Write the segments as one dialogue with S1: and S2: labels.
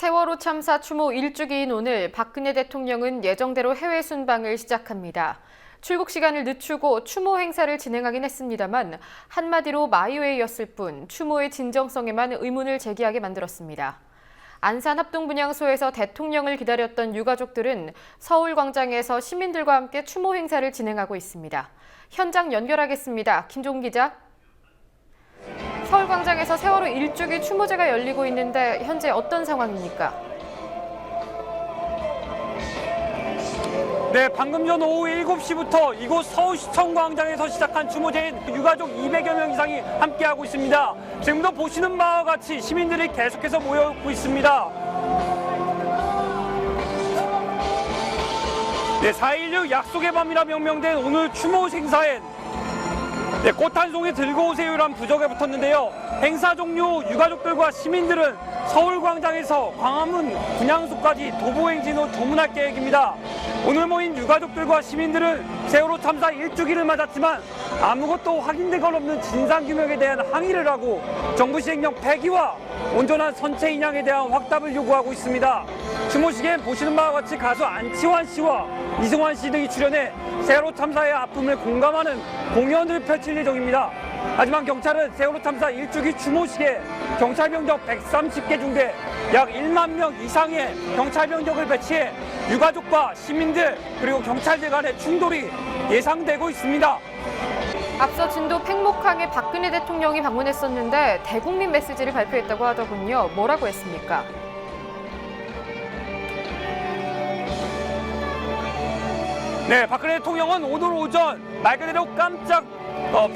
S1: 세월호 참사 추모 1주기인 오늘 박근혜 대통령은 예정대로 해외 순방을 시작합니다. 출국 시간을 늦추고 추모 행사를 진행하긴 했습니다만 한마디로 마이웨이였을 뿐 추모의 진정성에만 의문을 제기하게 만들었습니다. 안산 합동분향소에서 대통령을 기다렸던 유가족들은 서울광장에서 시민들과 함께 추모 행사를 진행하고 있습니다. 현장 연결하겠습니다. 김종 기자. 서울광장에서 세월호 1주기 추모제가 열리고 있는데 현재 어떤 상황입니까?
S2: 네, 방금 전 오후 7시부터 이곳 서울시청 광장에서 시작한 추모제엔 유가족 200여 명 이상이 함께하고 있습니다. 지금도 보시는 바와 같이 시민들이 계속해서 모여오고 있습니다. 네, 4.16 약속의 밤이라 명명된 오늘 추모 행사엔 꽃 한 송이 들고 오세요란 부적에 붙었는데요. 행사 종료 유가족들과 시민들은 서울광장에서 광화문 분향소까지 도보행진으로 조문할 계획입니다. 오늘 모인 유가족들과 시민들은 세월호 참사 1주기를 맞았지만 아무것도 확인된 없는 진상규명에 대한 항의를 하고 정부 시행령 폐기와 온전한 선체 인양에 대한 확답을 요구하고 있습니다. 추모식엔 보시는 바와 같이 가수 안치환 씨와 이승환 씨 등이 출연해 세월호 참사의 아픔을 공감하는 공연을 펼칠 예정입니다. 하지만 경찰은 세월호 참사 1주기 추모식에 경찰 병력 130개 중대 약 1만 명 이상의 경찰 병력을 배치해 유가족과 시민들 그리고 경찰들 간의 충돌이 예상되고 있습니다.
S1: 앞서 진도 팽목항에 박근혜 대통령이 방문했었는데 대국민 메시지를 발표했다고 하더군요. 뭐라고 했습니까?
S2: 네, 박근혜 대통령은 오늘 오전 말 그대로 깜짝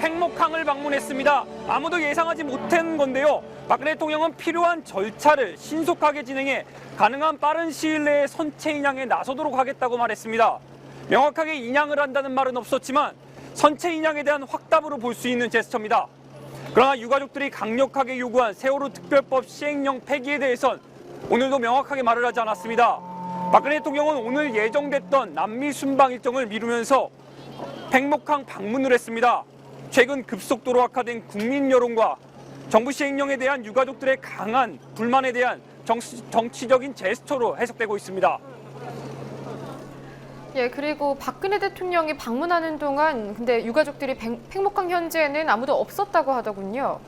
S2: 팽목항을 방문했습니다. 아무도 예상하지 못한 건데요. 박근혜 대통령은 필요한 절차를 신속하게 진행해 가능한 빠른 시일 내에 선체 인양에 나서도록 하겠다고 말했습니다. 명확하게 인양을 한다는 말은 없었지만 선체 인양에 대한 확답으로 볼 수 있는 제스처입니다. 그러나 유가족들이 강력하게 요구한 세월호 특별법 시행령 폐기에 대해선 오늘도 명확하게 말을 하지 않았습니다. 박근혜 대통령은 오늘 예정됐던 남미 순방 일정을 미루면서 팽목항 방문을 했습니다. 최근 급속도로 악화된 국민 여론과 정부 시행령에 대한 유가족들의 강한 불만에 대한 정치적인 제스처로 해석되고 있습니다.
S1: 예, 그리고 박근혜 대통령이 방문하는 동안 근데 유가족들이 팽목항 현지에는 아무도 없었다고 하더군요.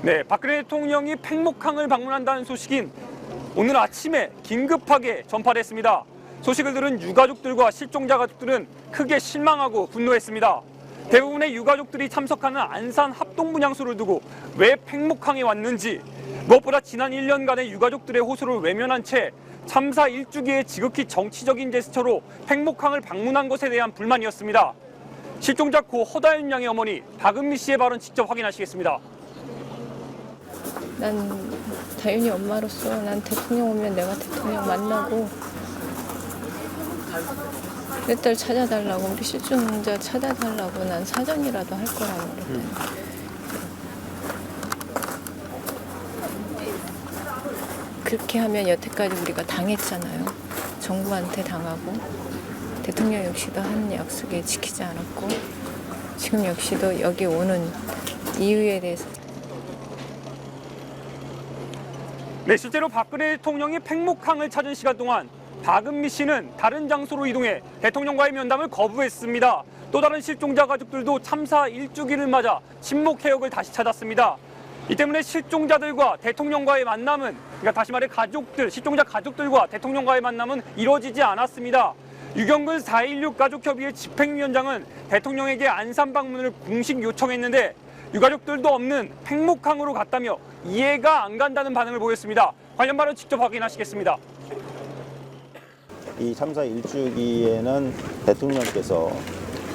S2: 네, 박근혜 대통령이 팽목항을 방문한다는 소식인 오늘 아침에 긴급하게 전파됐습니다. 소식을 들은 유가족들과 실종자 가족들은 크게 실망하고 분노했습니다. 대부분의 유가족들이 참석하는 안산 합동분향소를 두고 왜 팽목항에 왔는지, 무엇보다 지난 1년간의 유가족들의 호소를 외면한 채 참사 1주기의 지극히 정치적인 제스처로 팽목항을 방문한 것에 대한 불만이었습니다. 실종자 고 허다연 양의 어머니 박은미 씨의 발언 직접 확인하시겠습니다.
S3: 난 다윤이 엄마로서 난 대통령 오면 내가 대통령 만나고 내 딸 찾아달라고 우리 실종자 찾아달라고 난 사전이라도 할 거라고 그랬더니 그렇게 하면 여태까지 우리가 당했잖아요. 정부한테 당하고 대통령 역시도 한 약속에 지키지 않았고 지금 역시도 여기 오는 이유에 대해서
S2: 네, 실제로 박근혜 대통령이 팽목항을 찾은 시간 동안 박은미 씨는 다른 장소로 이동해 대통령과의 면담을 거부했습니다. 또 다른 실종자 가족들도 참사 1주기를 맞아 침묵 해역을 다시 찾았습니다. 이 때문에 실종자들과 대통령과의 만남은, 그러니까 다시 말해 가족들, 실종자 가족들과 대통령과의 만남은 이루어지지 않았습니다. 유경근 4.16 가족협의회 집행위원장은 대통령에게 안산 방문을 공식 요청했는데 유가족들도 없는 팽목항으로 갔다며 이해가 안 간다는 반응을 보였습니다. 관련 발언 직접 확인하시겠습니다.
S4: 이 참사 1주기에는 대통령께서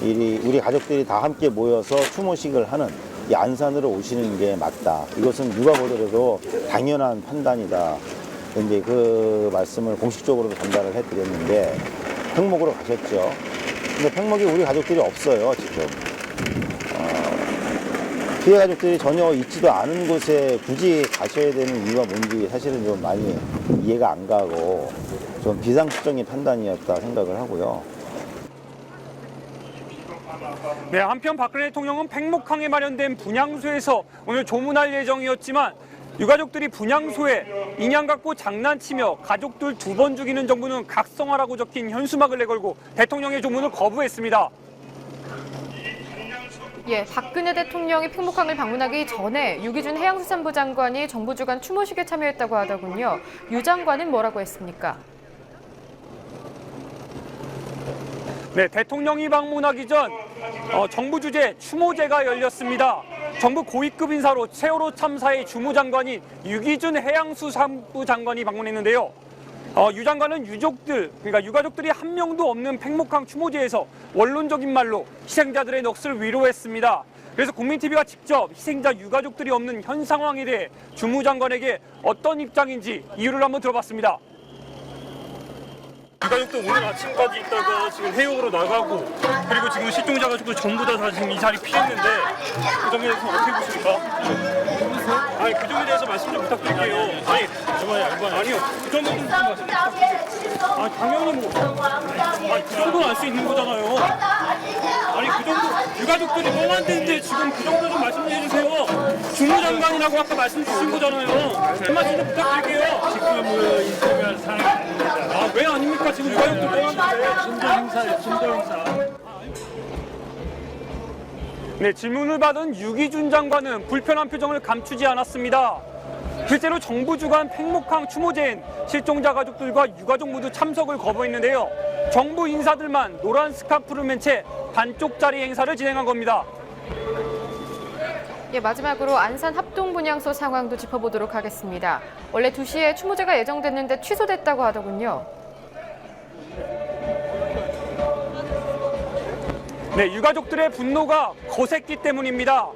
S4: 우리 가족들이 다 함께 모여서 추모식을 하는 이 안산으로 오시는 게 맞다. 이것은 누가 보더라도 당연한 판단이다. 이제 그 말씀을 공식적으로 전달을 해드렸는데 팽목으로 가셨죠. 근데 팽목에 우리 가족들이 없어요, 지금. 피해 가족들이 전혀 있지도 않은 곳에 굳이 가셔야 되는 이유가 뭔지 사실은 좀 많이 이해가 안 가고 좀 비상식적인 판단이었다 생각을 하고요.
S2: 네, 한편 박근혜 대통령은 팽목항에 마련된 분향소에서 오늘 조문할 예정이었지만 유가족들이 분향소에 인양 갖고 장난치며 가족들 2번 죽이는 정부는 각성하라고 적힌 현수막을 내걸고 대통령의 조문을 거부했습니다.
S1: 예, 박근혜 대통령이 팽목항을 방문하기 전에 유기준 해양수산부 장관이 정부 주관 추모식에 참여했다고 하더군요. 유 장관은 뭐라고 했습니까?
S2: 네, 대통령이 방문하기 전 정부 주재 추모제가 열렸습니다. 정부 고위급 인사로 세월호 참사의 주무장관인 유기준 해양수산부 장관이 방문했는데요. 유 장관은 그러니까 유가족들이 한 명도 없는 팽목항 추모제에서 원론적인 말로 희생자들의 넋을 위로했습니다. 그래서 국민TV가 직접 희생자 유가족들이 없는 현 상황에 대해 주무장관에게 어떤 입장인지 이유를 한번 들어봤습니다.
S5: 유가족들 오늘 아침까지 있다가 지금 해역으로 나가고 그리고 지금 실종자 가족들 전부 다 지금 이 자리 피했는데 그 점에 대해서 어떻게 보십니까? 아니 그 점에 대해서 말씀 좀 부탁드릴게요. 아니 아니요 그 점에 대해서 말씀 좀 부탁드릴게요. 아 당연히 그 정도는 알 수 있는 거잖아요. 아니 그 정도 유가족들이 뭐 만드는데 지금 그 정도 좀 말씀 좀 해주세요. 주무장관이라고 아까 말씀 주신 거잖아요. 그 말씀 좀 부탁드릴게요.
S6: 지금 인터뷰할 사람이 아닙니다.
S2: 아 왜 아닙니까? 지금 유가족들 떠났는데.
S6: 진도 행사예요, 진도 행사.
S2: 네, 질문을 받은 유기준 장관은 불편한 표정을 감추지 않았습니다. 실제로 정부 주관 팽목항 추모제엔 실종자 가족들과 유가족 모두 참석을 거부했는데요. 정부 인사들만 노란 스카프를 맨 채 반쪽짜리 행사를 진행한 겁니다.
S1: 예, 마지막으로 안산 합동분향소 상황도 짚어보도록 하겠습니다. 원래 2시에 추모제가 예정됐는데 취소됐다고 하더군요.
S2: 네, 유가족들의 분노가 거셌기 때문입니다.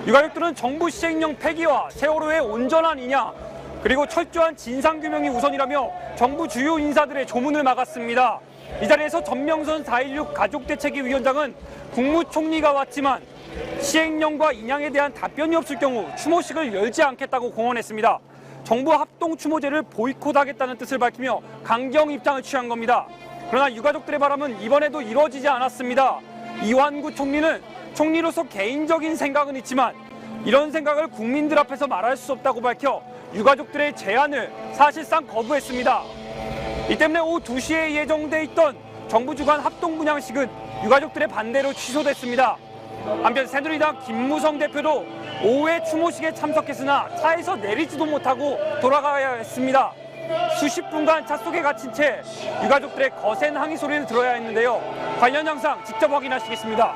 S2: 유가족들은 정부 시행령 폐기와 세월호의 온전한 인양, 그리고 철저한 진상규명이 우선이라며 정부 주요 인사들의 조문을 막았습니다. 이 자리에서 전명선 4.16 가족대책위원장은 국무총리가 왔지만 시행령과 인양에 대한 답변이 없을 경우 추모식을 열지 않겠다고 공언했습니다. 정부 합동 추모제를 보이콧하겠다는 뜻을 밝히며 강경 입장을 취한 겁니다. 그러나 유가족들의 바람은 이번에도 이루어지지 않았습니다. 이완구 총리는 총리로서 개인적인 생각은 있지만 이런 생각을 국민들 앞에서 말할 수 없다고 밝혀 유가족들의 제안을 사실상 거부했습니다. 이 때문에 오후 2시에 예정돼 있던 정부 주관 합동분향식은 유가족들의 반대로 취소됐습니다. 한편 새누리당 김무성 대표도 오후에 추모식에 참석했으나 차에서 내리지도 못하고 돌아가야 했습니다. 수십 분간 차 속에 갇힌 채 유가족들의 거센 항의 소리를 들어야 했는데요. 관련 영상 직접 확인하시겠습니다.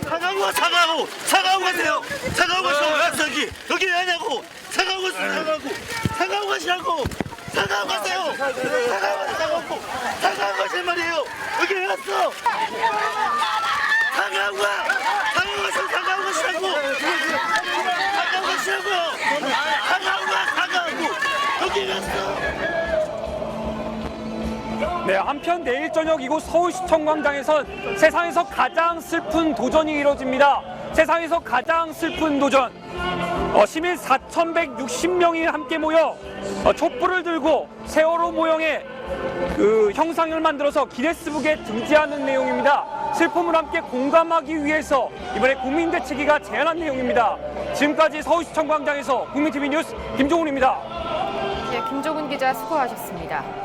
S7: 사과하고 가세요. 사과하고 가시라고 약속이 여기 왜 하냐고. 사과하고 가시라고. 사과하고 가세요. 사과하고 가실 말이에요. 여기 왜 왔어? 사과하고 가시라고. 사과하고 여기 왜 왔어?
S2: 네, 한편 내일 저녁 이곳 서울시청 광장에선 세상에서 가장 슬픈 도전이 이뤄집니다. 세상에서 가장 슬픈 도전. 시민 4,160명이 함께 모여 촛불을 들고 세월호 모형의 형상을 만들어서 기네스북에 등재하는 내용입니다. 슬픔을 함께 공감하기 위해서 이번에 국민대책위가 제안한 내용입니다. 지금까지 서울시청 광장에서 국민TV 뉴스 김종훈입니다.
S1: 예, 김종훈 기자 수고하셨습니다.